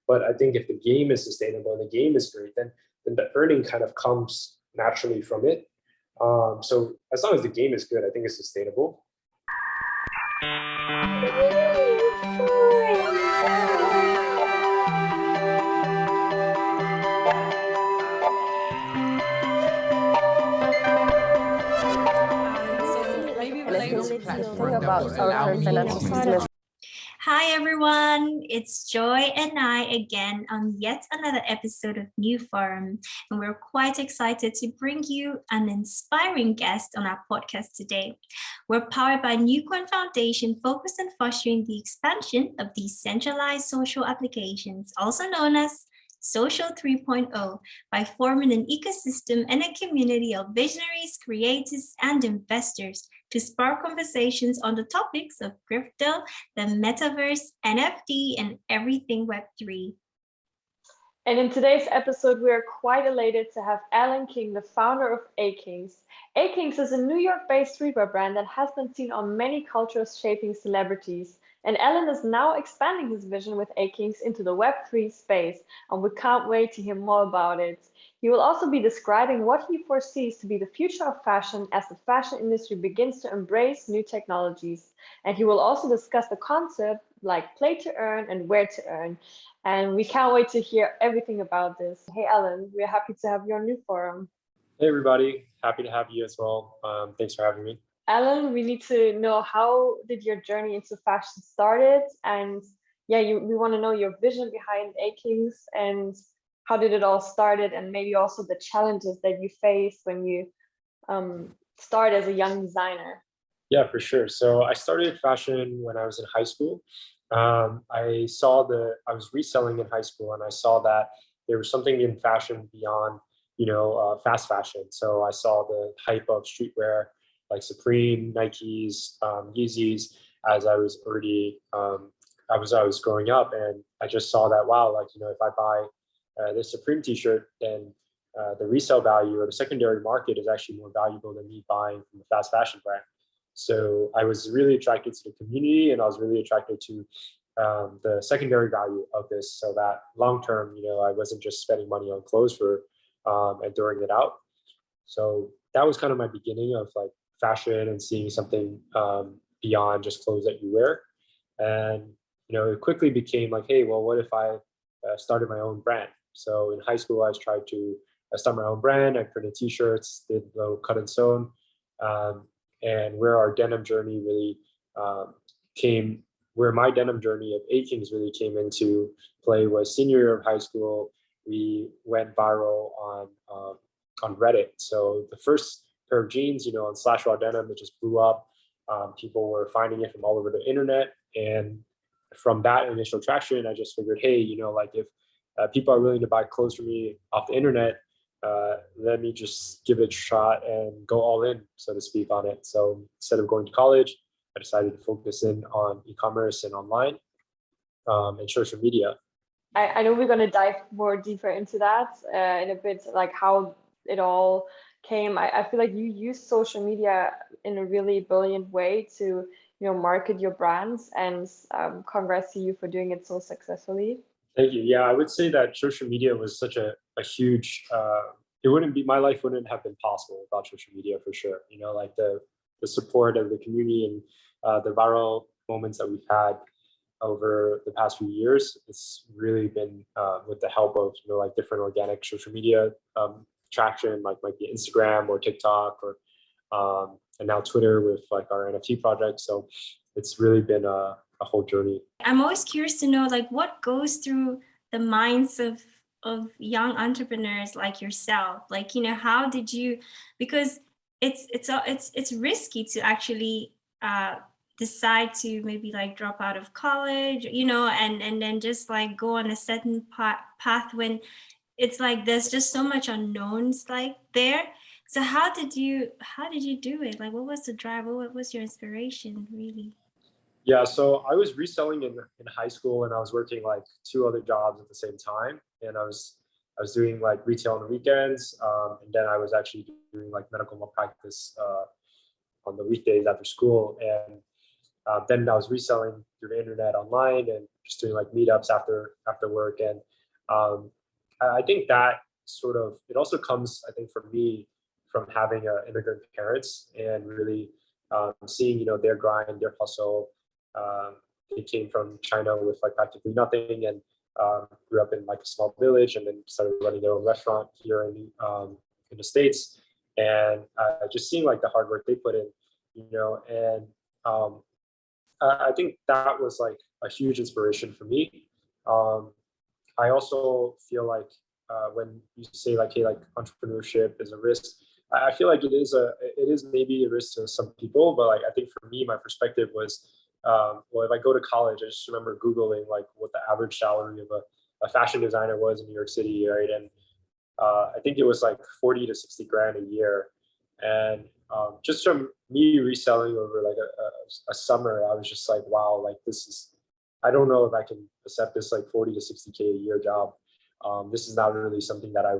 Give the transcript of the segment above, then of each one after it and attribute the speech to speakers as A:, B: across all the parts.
A: But I think if the game is sustainable and the game is great, then the earning kind of comes naturally from it. So as long as the game is good, I think it's sustainable.
B: Hi everyone, it's Joy and I again on yet another episode of NewForum, and we're quite excited to bring you an inspiring guest on our podcast today. We're powered by NewCoin Foundation, focused on fostering the expansion of decentralized social applications, also known as Social 3.0, by forming an ecosystem and a community of visionaries, creators, and investors to spark conversations on the topics of crypto, the Metaverse, NFT, and everything Web3.
C: And in today's episode, we are quite elated to have Alan King, the founder of AKINGS. AKINGS is a New York-based streetwear brand that has been seen on many cultures shaping celebrities. And Alan is now expanding his vision with AKINGS into the Web3 space, and we can't wait to hear more about it. He will also be describing what he foresees to be the future of fashion as the fashion industry begins to embrace new technologies. And he will also discuss the concept like play to earn and where to earn. And we can't wait to hear everything about this. Hey, Alan, we're happy to have you on NewForum.
A: Hey, everybody. Happy to have you as well. Thanks for having me.
C: Alan, we need to know, how did your journey into fashion started? And yeah, we want to know your vision behind AKINGS and how did it all started, and maybe also the challenges that you faced when you start as a young designer.
A: Yeah, for sure. So I started fashion when I was in high school. I was reselling in high school, and I saw that there was something in fashion beyond, fast fashion. So I saw the hype of streetwear, like Supreme, Nikes, Yeezys, as I was already, I was growing up, and I just saw that, wow, if I buy this Supreme t-shirt, then the resale value or the secondary market is actually more valuable than me buying from a fast fashion brand. So I was really attracted to the community, and I was really attracted to the secondary value of this, so that long term, I wasn't just spending money on clothes and throwing it out. So that was kind of my beginning of fashion and seeing something beyond just clothes that you wear. And it quickly became hey, well, what if I started my own brand? So in high school, I tried to start my own brand. I printed t-shirts, did little cut and sewn, and where my denim journey of AKINGS really came into play was senior year of high school. We went viral on Reddit. So the first pair of jeans, on /raw denim, it just blew up. People were finding it from all over the internet, and from that initial traction, I just figured, hey, if people are willing to buy clothes from me off the internet, let me just give it a shot and go all in, so to speak, on it. So instead of going to college, I decided to focus in on e-commerce and online and social media.
C: I know we're going to dive more deeper into that in a bit, like how it all came. I feel like you use social media in a really brilliant way to market your brands, and congrats to you for doing it so successfully.
A: Thank you. Yeah, I would say that social media was such a huge, my life wouldn't have been possible without social media, for sure. The support of the community and the viral moments that we've had over the past few years, it's really been with the help of different organic social media traction, might be Instagram or TikTok or and now Twitter with our NFT project. So it's really been a whole journey.
B: I'm always curious to know what goes through the minds of young entrepreneurs like yourself. How did you, because it's risky to actually decide to maybe drop out of college, and then just go on a certain path when it's there's just so much unknowns there. So how did you do it? What was the drive? What was your inspiration, really?
A: Yeah, so I was reselling in high school, and I was working 2 other jobs at the same time, and I was doing retail on the weekends, and then I was actually doing medical malpractice on the weekdays after school. And then I was reselling through the internet online and just doing like meetups after work. And I think that sort of, it also comes, I think, for me, from having immigrant parents and really seeing, their grind, their hustle. They came from China with like practically nothing, and grew up in like a small village, and then started running their own restaurant here in the States. And just seeing like the hard work they put in, and I think that was like a huge inspiration for me. I also feel like when you say like, hey, like entrepreneurship is a risk, I feel like it is maybe a risk to some people, but like I think for me, my perspective was, well, if I go to college, I just remember Googling like what the average salary of a fashion designer was in New York City, right? And I think it was like 40 to 60 grand a year. And just from me reselling over like a summer, I was just like, wow, like I don't know if I can accept this like 40 to 60K a year job. This is not really something that I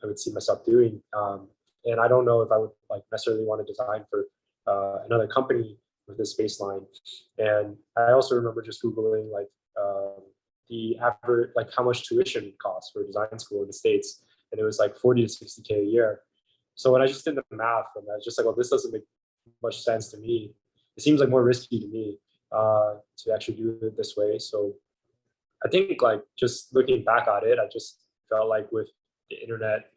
A: would see myself doing. And I don't know if I would like necessarily want to design for another company with this baseline. And I also remember just Googling like the average, like how much tuition costs for design school in the States. And it was like 40 to 60K a year. So when I just did the math, and I was just like, well, this doesn't make much sense to me. It seems like more risky to me to actually do it this way. So I think like just looking back at it, I just felt like with the internet,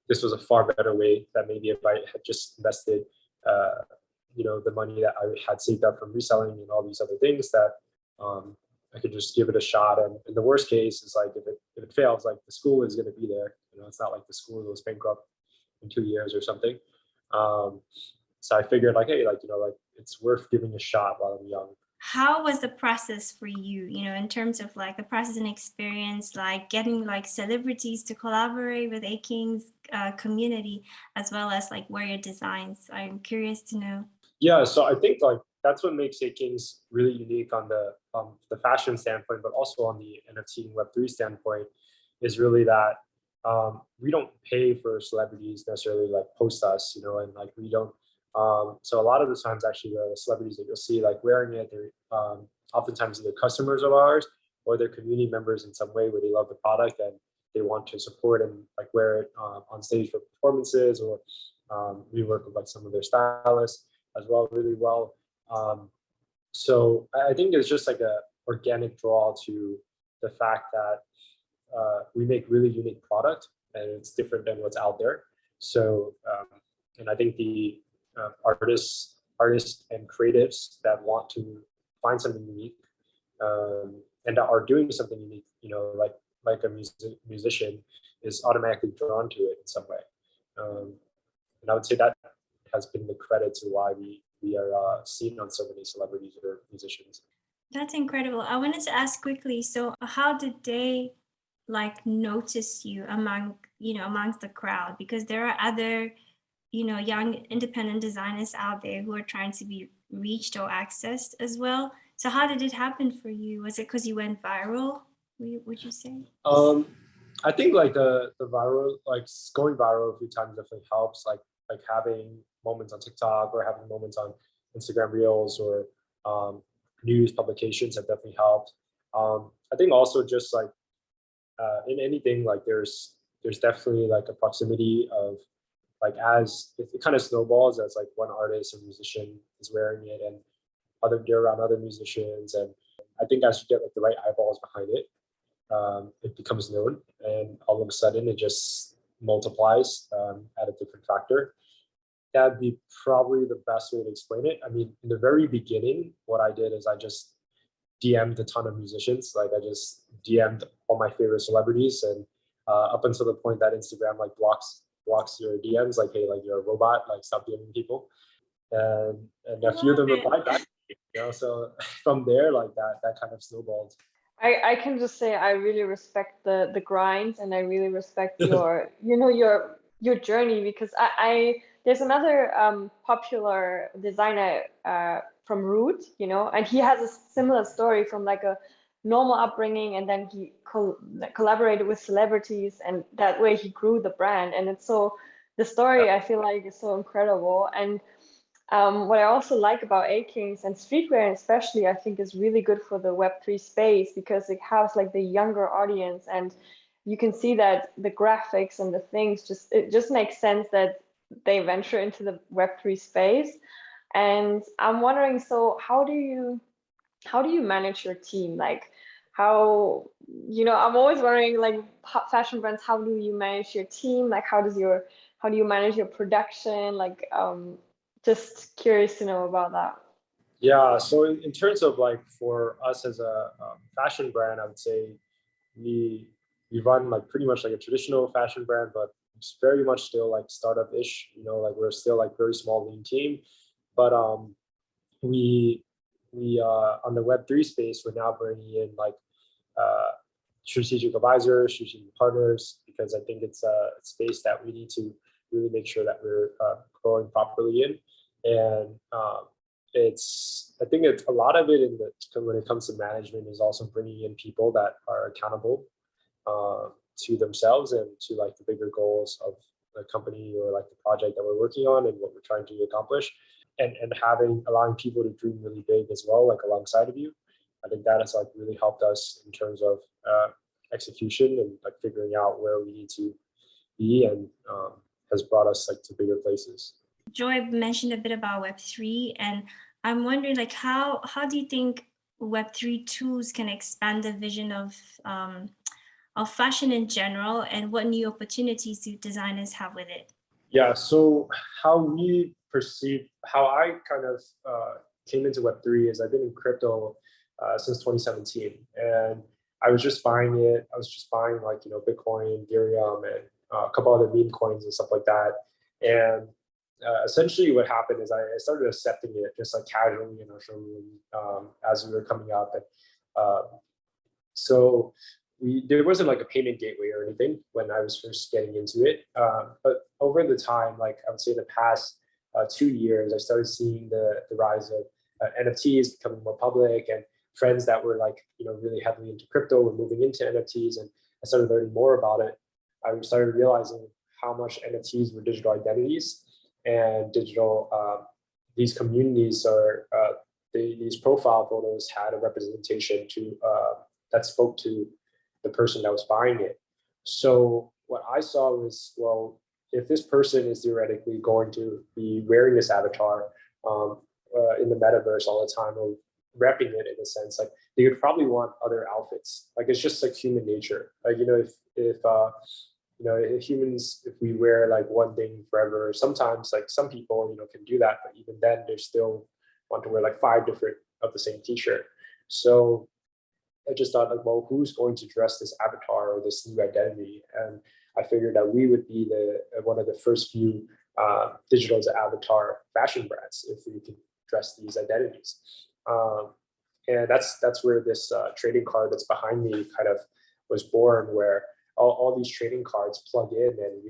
A: this was a far better way that maybe if I had just invested, the money that I had saved up from reselling and all these other things, that I could just give it a shot. And in the worst case is like, if it fails, like the school is going to be there. It's not like the school goes bankrupt in 2 years or something. So I figured like, hey, like, like it's worth giving a shot while I'm young.
B: How was the process for you, in terms of like the process and experience, like getting like celebrities to collaborate with AKINGS community, as well as like wear your designs? I'm curious to know.
A: Yeah, so I think like that's what makes AKINGS really unique on the fashion standpoint, but also on the NFT and Web3 standpoint, is really that we don't pay for celebrities necessarily like post us, and like we don't. So a lot of the times, actually, the celebrities that you'll see like wearing it, they're oftentimes either customers of ours or they're community members in some way where they love the product and they want to support and like wear it on stage for performances, or we work with like some of their stylists as well, really well. So I think it's just like a organic draw to the fact that we make really unique product and it's different than what's out there. So, and I think the artists and creatives that want to find something unique and that are doing something unique, like a musician is automatically drawn to it in some way. And I would say that has been the credit to why we are seen on so many celebrities or musicians.
B: That's incredible. I wanted to ask quickly, so how did they like notice you amongst the crowd? Because there are other young independent designers out there who are trying to be reached or accessed as well. So how did it happen for you? Was it because you went viral, would you say?
A: I think like the viral, like going viral a few times definitely helps, like having moments on TikTok or having moments on Instagram Reels or news publications have definitely helped. I think also just like in anything, like there's definitely like a proximity of like, as it kind of snowballs as like one artist or musician is wearing it and they're around other musicians, and I think as you get like the right eyeballs behind it, it becomes known, and all of a sudden it just multiplies at a different factor. That'd be probably the best way to explain it. I mean, in the very beginning, what I did is I just DM'd a ton of musicians. Like I just DM'd all my favorite celebrities, and up until the point that Instagram like blocks your DMs, like, hey, like you're a robot, like stop DMing people. And a few of them replied back, so from there, like that kind of snowballed.
C: I can just say I really respect the grind, and I really respect your journey, because I there's another popular designer from Root, and he has a similar story from like a normal upbringing, and then he collaborated with celebrities, and that way he grew the brand. And it's so, the story I feel like is so incredible. And What I also like about AKINGS and streetwear especially, I think is really good for the Web3 space because it has like the younger audience, and you can see that the graphics and the things it just makes sense that they venture into the Web3 space. And I'm wondering, so how do you manage your team? Like how, I'm always wondering, like fashion brands, how do you manage your team? Like how do you manage your production? Like just curious to know about that.
A: Yeah, so in terms of like for us as a fashion brand, I would say we we run like pretty much like a traditional fashion brand, but it's very much still like startup-ish. Like we're still like very small lean team, but we on the Web3 space, we're now bringing in like uh, strategic advisors, strategic partners, because I think it's a space that we need to really make sure that we're growing properly in. And I think it's a lot of it when it comes to management is also bringing in people that are accountable to themselves and to like the bigger goals of the company or like the project that we're working on and what we're trying to accomplish, and allowing people to dream really big as well, like alongside of you. I think that has like really helped us in terms of execution and like figuring out where we need to be, and has brought us like to bigger places.
B: Joy mentioned a bit about Web3, and I'm wondering, like, how do you think Web3 tools can expand the vision of fashion in general, and what new opportunities do designers have with it?
A: Yeah, so how I kind of came into Web3 is I've been in crypto since 2017, and I was just buying it. I was just buying like Bitcoin, Ethereum, and a couple other meme coins and stuff like that. And essentially, what happened is I started accepting it just like casually in our showroom as we were coming up, and so there wasn't like a payment gateway or anything when I was first getting into it. But over the time, like I would say the past 2 years, I started seeing the rise of NFTs becoming more public, and friends that were like, really heavily into crypto were moving into NFTs, and I started learning more about it. I started realizing how much NFTs were digital identities, and these communities these profile photos had a representation that spoke to the person that was buying it. So what I saw was, well, if this person is theoretically going to be wearing this avatar in the metaverse all the time, or repping it in a sense, like they would probably want other outfits. Like it's just like human nature. Like if humans, if we wear like one thing forever, sometimes like some people can do that, but even then they still want to wear like 5 different of the same t-shirt. So I just thought like, well, who's going to dress this avatar or this new identity? And I figured that we would be one of the first few digital to avatar fashion brands if we could dress these identities. And that's where this trading card that's behind me kind of was born, where all these trading cards plug in, and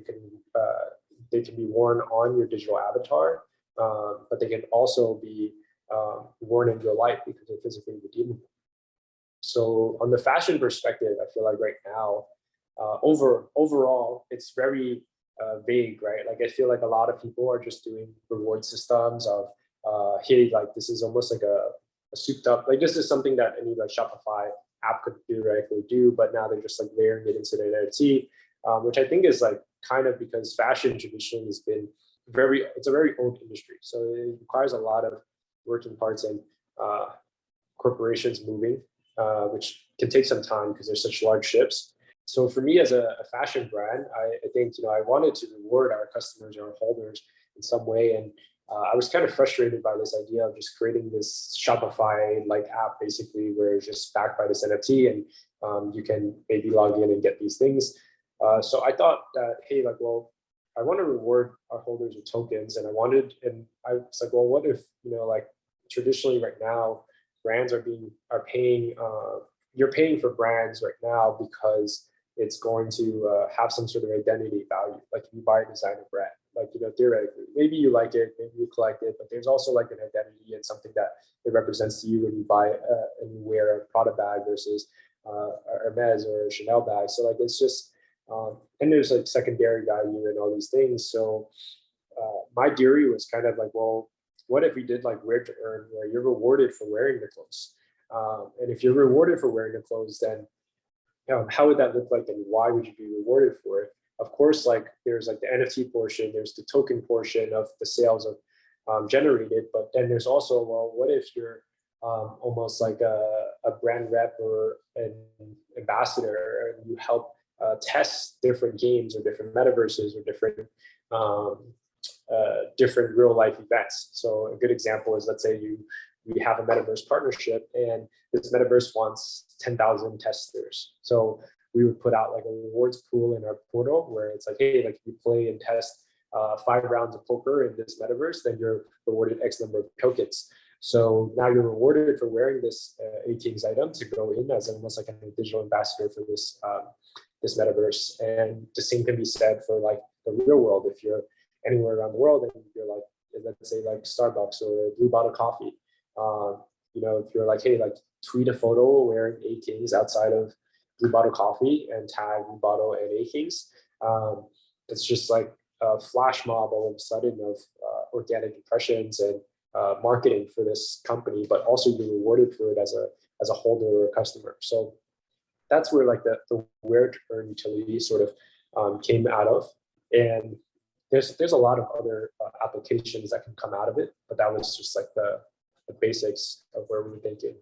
A: they can be worn on your digital avatar, but they can also be worn in real life because they're physically redeemable. So on the fashion perspective, I feel like right now, overall, it's very vague, right? Like I feel like a lot of people are just doing reward systems of, hey, like this is almost like a souped up, like this is something that any like Shopify app could theoretically do, but now they're just like layering it into the NFT, which I think is like kind of because fashion traditionally has been it's a very old industry. So it requires a lot of working parts and corporations moving, which can take some time because there's such large ships. So for me as a fashion brand, I think I wanted to reward our customers or our holders in some way, and I was kind of frustrated by this idea of just creating this Shopify like app basically where it's just backed by this NFT, and you can maybe log in and get these things. So I thought that, hey, like, well, I want to reward our holders with tokens, and I was like, well, what if like traditionally right now brands are paying, you're paying for brands right now because it's going to have some sort of identity value. Like if you buy a designer brand, like theoretically, maybe you like it, maybe you collect it, but there's also like an identity and something that it represents to you when you buy and you wear a Prada bag versus a Hermes or a Chanel bag. So like it's just and there's like secondary value and all these things. So my theory was kind of like, well, what if we did like wear to earn, where you're rewarded for wearing the clothes? And if you're rewarded for wearing the clothes, then how would that look like, and why would you be rewarded for it? Of course, like there's like the NFT portion, there's the token portion of the sales of generated, but then there's also, well, what if you're almost like a brand rep or an ambassador, and you help test different games or different metaverses or different real life events. So a good example is, let's say we have a metaverse partnership, and this metaverse wants 10,000 testers. So we would put out like a rewards pool in our portal where it's like, hey, like if you play and test 5 rounds of poker in this metaverse, then you're rewarded X number of tokens. So now you're rewarded for wearing this AKINGS item to go in as almost like a digital ambassador for this this metaverse. And the same can be said for like the real world. If you're anywhere around the world and you're like, let's say like Starbucks or Blue Bottle Coffee, if you're like, hey, like tweet a photo wearing AKINGS outside of Blue Bottle Coffee and tag Blue Bottle and AKINGS, it's just like a flash mob all of a sudden of organic impressions and marketing for this company, but also you're rewarded for it as a holder or a customer. So that's where like the wear to earn utility sort of came out of. And there's a lot of other applications that can come out of it, but that was just like the basics of where we were thinking.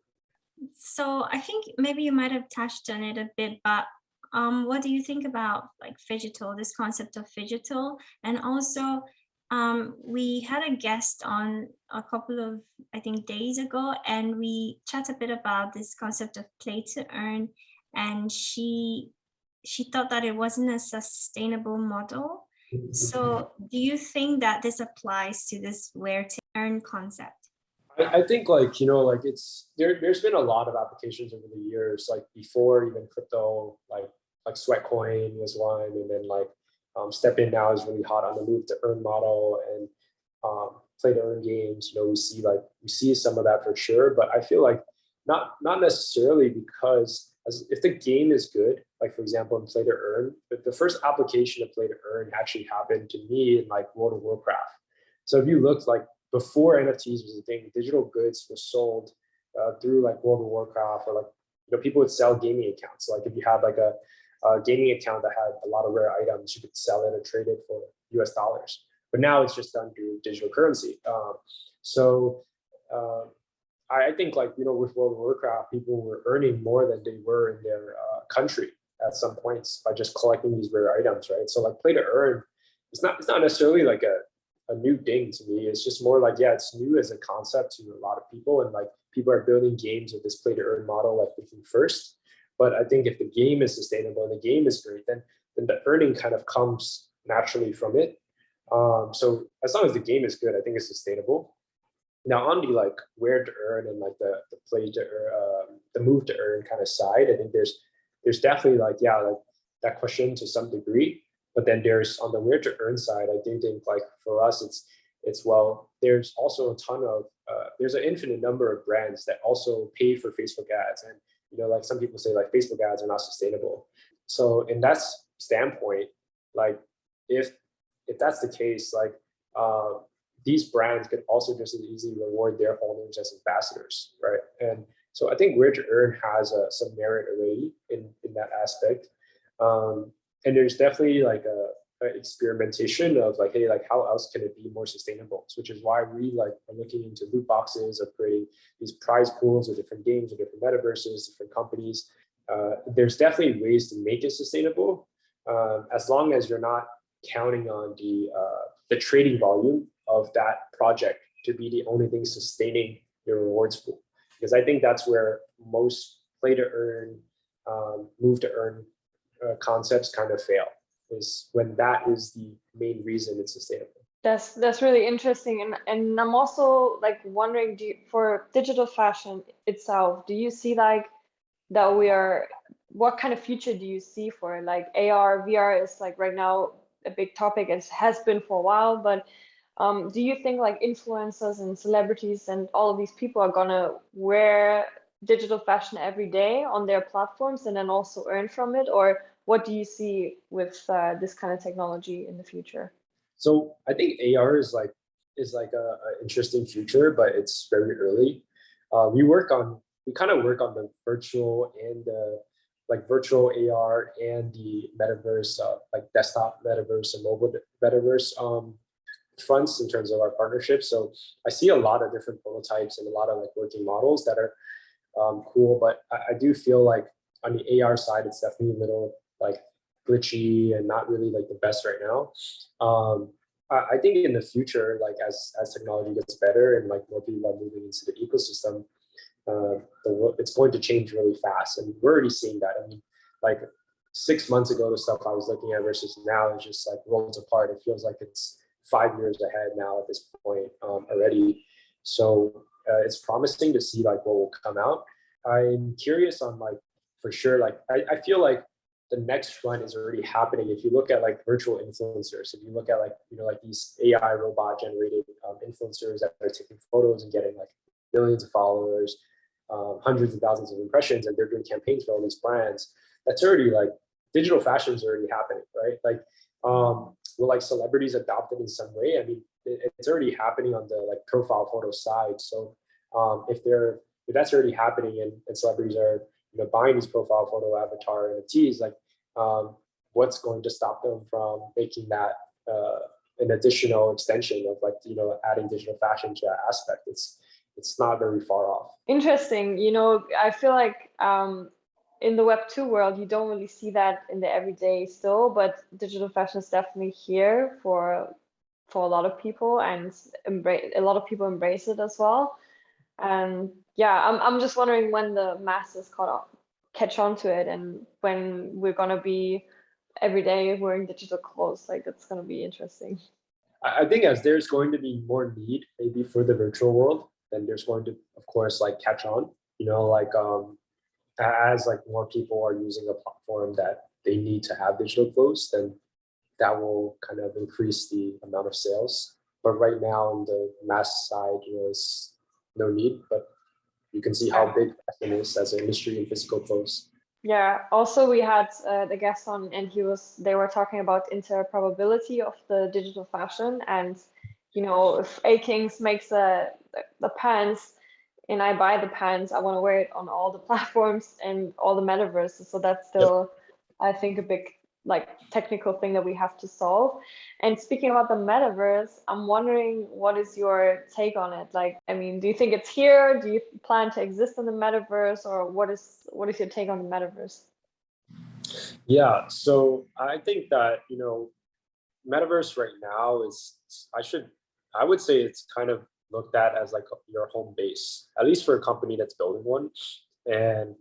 B: So I think maybe you might have touched on it a bit, but what do you think about like phygital, this concept of phygital? And also, we had a guest on a couple of, I think, days ago, and we chat a bit about this concept of play to earn, and she thought that it wasn't a sustainable model. So do you think that this applies to this wear to earn concept?
A: I think like, like there's been a lot of applications over the years, like before even crypto, like Sweatcoin was one, and then like Step In now is really hot on the move to earn model, and play to earn games. We see some of that for sure, but I feel like not necessarily, because if the game is good, like for example in play to earn, the first application of play to earn actually happened to me in like World of Warcraft. So if you looked, like before NFTs was a thing, digital goods were sold through like World of Warcraft, or like people would sell gaming accounts. So like if you had like a gaming account that had a lot of rare items, you could sell it or trade it for US dollars. But now it's just done through digital currency. I think like, with World of Warcraft, people were earning more than they were in their country at some points by just collecting these rare items, right? So like play to earn, it's not necessarily like a new thing to me. It's just more like, yeah, it's new as a concept to a lot of people, and like people are building games with this play to earn model like thinking first. But I think if the game is sustainable and the game is great, then the earning kind of comes naturally from it. So as long as the game is good, I think it's sustainable. Now on the like where to earn and like the play to earn, the move to earn kind of side, I think there's definitely like, yeah, like that question to some degree. But then there's on the where to earn side, I do think like for us, it's well, there's also a ton of there's an infinite number of brands that also pay for Facebook ads, and like some people say like Facebook ads are not sustainable. So in that standpoint, like if that's the case, like these brands could also just as easily reward their owners as ambassadors, right? And so I think where to earn has some merit already in that aspect. And there's definitely like a experimentation of like, hey, like how else can it be more sustainable? Which is why we like are looking into loot boxes, of creating these prize pools of different games or different metaverses, different companies. There's definitely ways to make it sustainable, as long as you're not counting on the trading volume of that project to be the only thing sustaining your rewards pool. Because I think that's where most play to earn, move to earn concepts kind of fail, is when that is the main reason it's sustainable.
C: That's really interesting, and I'm also like wondering, for digital fashion itself, do you see like that what kind of future do you see for it? Like AR, VR is like right now a big topic, and has been for a while, but do you think like influencers and celebrities and all of these people are gonna wear digital fashion every day on their platforms and then also earn from it? Or what do you see with this kind of technology in the future?
A: So I think AR is like is like a interesting future, but it's very early. We kind of work on the virtual and the like virtual AR and the metaverse, like desktop metaverse and mobile metaverse fronts in terms of our partnership. So I see a lot of different prototypes and a lot of like working models that are cool, but I do feel like on the AR side, it's definitely a little like glitchy and not really like the best right now. I think in the future, like as technology gets better and like more people are moving into the ecosystem, it's going to change really fast, and we're already seeing that. I mean, like 6 months ago, the stuff I was looking at versus now is just like worlds apart. It feels like it's 5 years ahead now at this point already. So it's promising to see like what will come out. I'm curious on like for sure. Like I feel like the next run is already happening. If you look at like virtual influencers, if you look at like like these AI robot generated influencers that are taking photos and getting like millions of followers, hundreds of thousands of impressions, and they're doing campaigns for all these brands. That's already like digital fashion is already happening, right? Like will like celebrities adopt it in some way? I mean, it's already happening on the like profile photo side. So if that's already happening and celebrities are buying these profile photo avatar NFTs, like what's going to stop them from making that an additional extension of like adding digital fashion to that aspect? It's not very far off.
C: Interesting. I feel like in the Web2 world, you don't really see that in the everyday still, but digital fashion is definitely here for a lot of people, and a lot of people embrace it as well. And yeah, I'm just wondering when the masses catch on to it, and when we're gonna be every day wearing digital clothes. Like, it's gonna be interesting.
A: I think as there's going to be more need maybe for the virtual world, then there's going to, of course, like catch on. Like as like more people are using a platform that they need to have digital clothes, then that will kind of increase the amount of sales. But right now on the mass side, is no need, but you can see how big fashion is as an industry in physical clothes.
C: Yeah. Also, we had the guest on, and they were talking about interoperability of the digital fashion, and if AKINGS makes the pants and I buy the pants, I want to wear it on all the platforms and all the metaverses. So that's still, I think, a big like technical thing that we have to solve. And speaking about the metaverse, I'm wondering, what is your take on it? Like, I mean, do you think it's here? Do you plan to exist in the metaverse, or what is your take on the metaverse?
A: Yeah, so I think that metaverse right now I would say it's kind of looked at as like your home base, at least for a company that's building one, and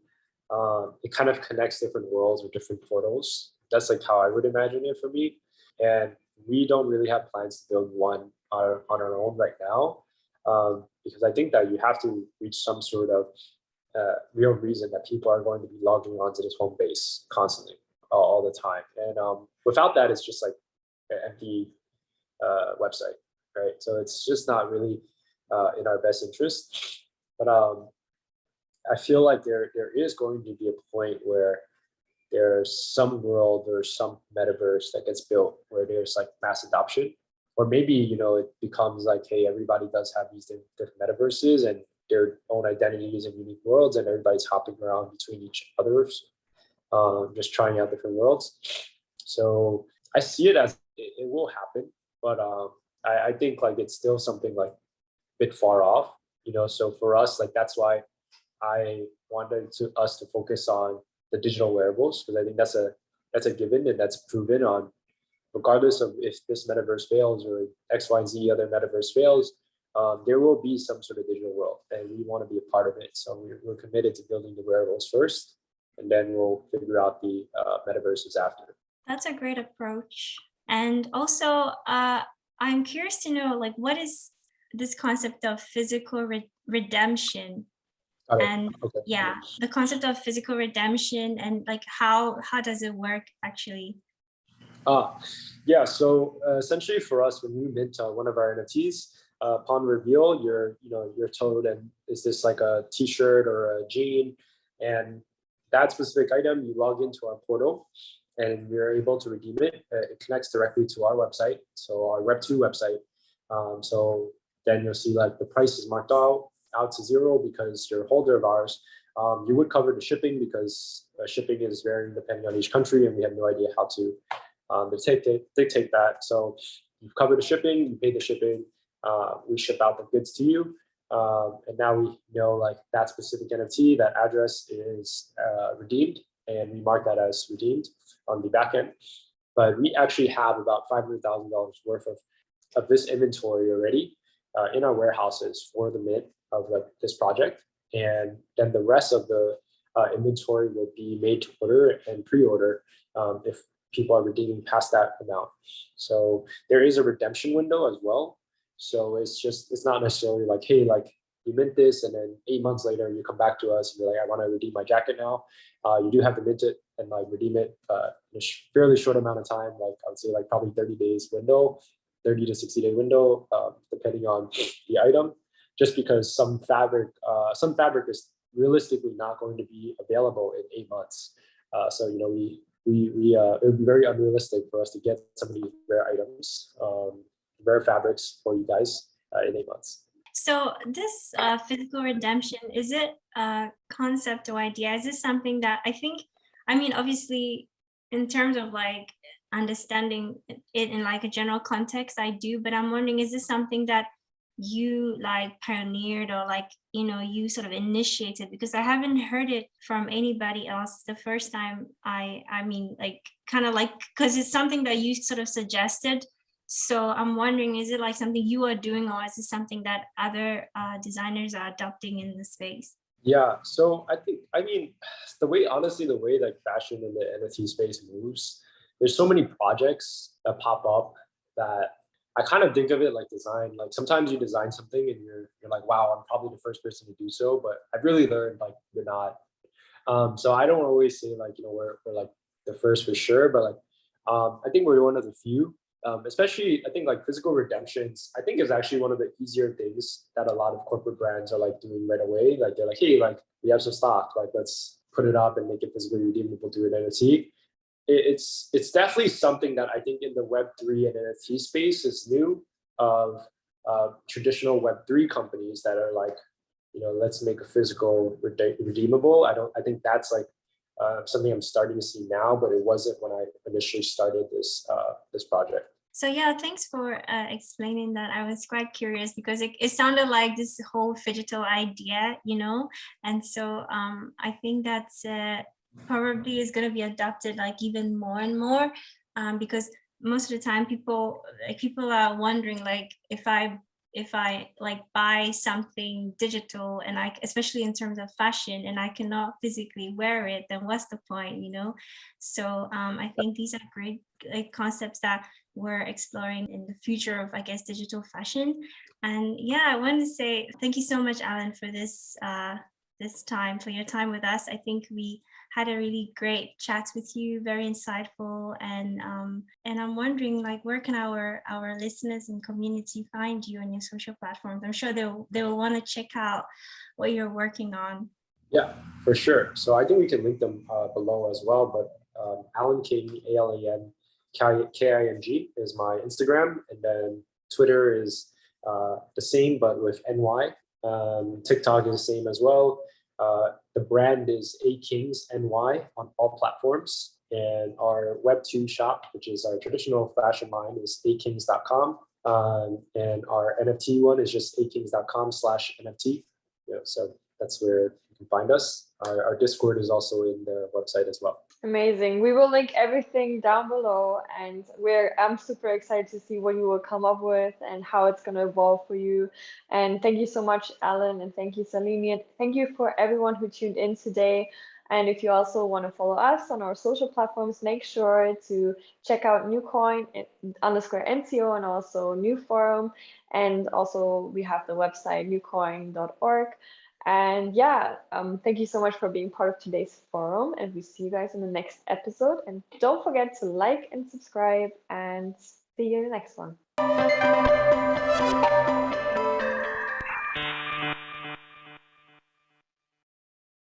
A: it kind of connects different worlds with different portals. That's like how I would imagine it for me. And we don't really have plans to build one on our own right now, because I think that you have to reach some sort of real reason that people are going to be logging onto this home base constantly, all the time. And without that, it's just like an empty website, right? So it's just not really in our best interest. But I feel like there is going to be a point where there's some world or some metaverse that gets built where there's like mass adoption, or maybe it becomes like, hey, everybody does have these different metaverses and their own identities and unique worlds, and everybody's hopping around between each other's, just trying out different worlds. So I see it as it will happen, but I think like it's still something like a bit far off, So for us, like that's why I wanted us to focus on the digital wearables, because I think that's a given, and that's proven on, regardless of if this metaverse fails or X, Y, and Z other metaverse fails, there will be some sort of digital world, and we want to be a part of it. So we're committed to building the wearables first, and then we'll figure out the metaverses after.
B: That's a great approach. And also, I'm curious to know, like, what is this concept of physical redemption? And yeah, the concept of physical redemption, and like how does it work actually?
A: Yeah, so essentially for us, when we mint one of our NFTs, upon reveal, you're told, and is this like a t-shirt or a jean, and that specific item, you log into our portal and you're able to redeem it. It connects directly to our website, so our Web2 website, So then you'll see like the price is marked out to zero because you're a holder of ours. You would cover the shipping because shipping is varying depending on each country, and we have no idea how to dictate that. So you've covered the shipping, you pay the shipping, we ship out the goods to you, and now we know like that specific NFT, that address is redeemed, and we mark that as redeemed on the back end. But we actually have about $500,000 worth of this inventory already in our warehouses for the mint of like this project. And then the rest of the inventory will be made to order and pre-order if people are redeeming past that amount. So there is a redemption window as well. So it's not necessarily like, hey, like you mint this and then 8 months later you come back to us and you're like, I want to redeem my jacket now. You do have to mint it and like redeem it in a fairly short amount of time. Like I would say like probably 30 days window, 30 to 60 day window, depending on the item, just because some fabric is realistically not going to be available in 8 months. So, you know, it would be very unrealistic for us to get some of these rare items, rare fabrics for you guys in 8 months.
B: So this physical redemption, is it a concept or idea? Is this something that I mean, obviously, in terms of like understanding it in like a general context, I do, but I'm wondering, is this something that you like pioneered or like, you know, you sort of initiated? Because I haven't heard it from anybody else. The first time I mean, like kind of like, because it's something that you sort of suggested. So I'm wondering, is it like something you are doing, or is it something that other designers are adopting in the space?
A: Yeah, so I mean, the way like fashion in the NFT space moves, there's so many projects that pop up that I kind of think of it like design. Like sometimes you design something and you're like, wow, I'm probably the first person to do so, but I've really learned like you're not. So I don't always say like, you know, we're like the first for sure, but like I think we're one of the few. Especially, I think like physical redemptions, I think is actually one of the easier things that a lot of corporate brands are like doing right away. Like they're like, hey, like we have some stock, like let's put it up and make it physically redeemable through an NFT. It's definitely something that I think in the Web3 and NFT space is new of traditional Web3 companies that are like, you know, let's make a physical redeemable. I think that's like something I'm starting to see now, but it wasn't when I initially started this project.
B: So yeah, thanks for explaining that. I was quite curious because it sounded like this whole digital idea, you know, and so I think that's probably is going to be adopted like even more and more because most of the time people are wondering like if I like buy something digital and especially in terms of fashion, and I cannot physically wear it, then what's the point, you know? So I think these are great like concepts that we're exploring in the future of, I guess, digital fashion. And yeah, I want to say thank you so much, Alan, for this for your time with us. I think we had a really great chat with you, very insightful, and I'm wondering like where can our listeners and community find you on your social platforms? I'm sure they'll want to check out what you're working on.
A: Yeah, for sure. So I think we can link them below as well. But Alan King, ALAN KING is my Instagram, and then Twitter is the same but with NY. TikTok is the same as well. The brand is AKINGS NY on all platforms, and our Web2 shop, which is our traditional fashion line, is akings.com, and our NFT one is just akings.com/NFT. Yeah, so that's where you can find us. Our Discord is also in the website as well.
C: Amazing. We will link everything down below, and I'm super excited to see what you will come up with and how it's going to evolve for you. And thank you so much, Alan, and thank you, Salini. Thank you for everyone who tuned in today. And if you also want to follow us on our social platforms, make sure to check out newcoin_NCO and also NewForum. And also we have the website newcoin.org. And yeah, thank you so much for being part of today's forum, and we see you guys in the next episode. And don't forget to like and subscribe, and see you in the next one.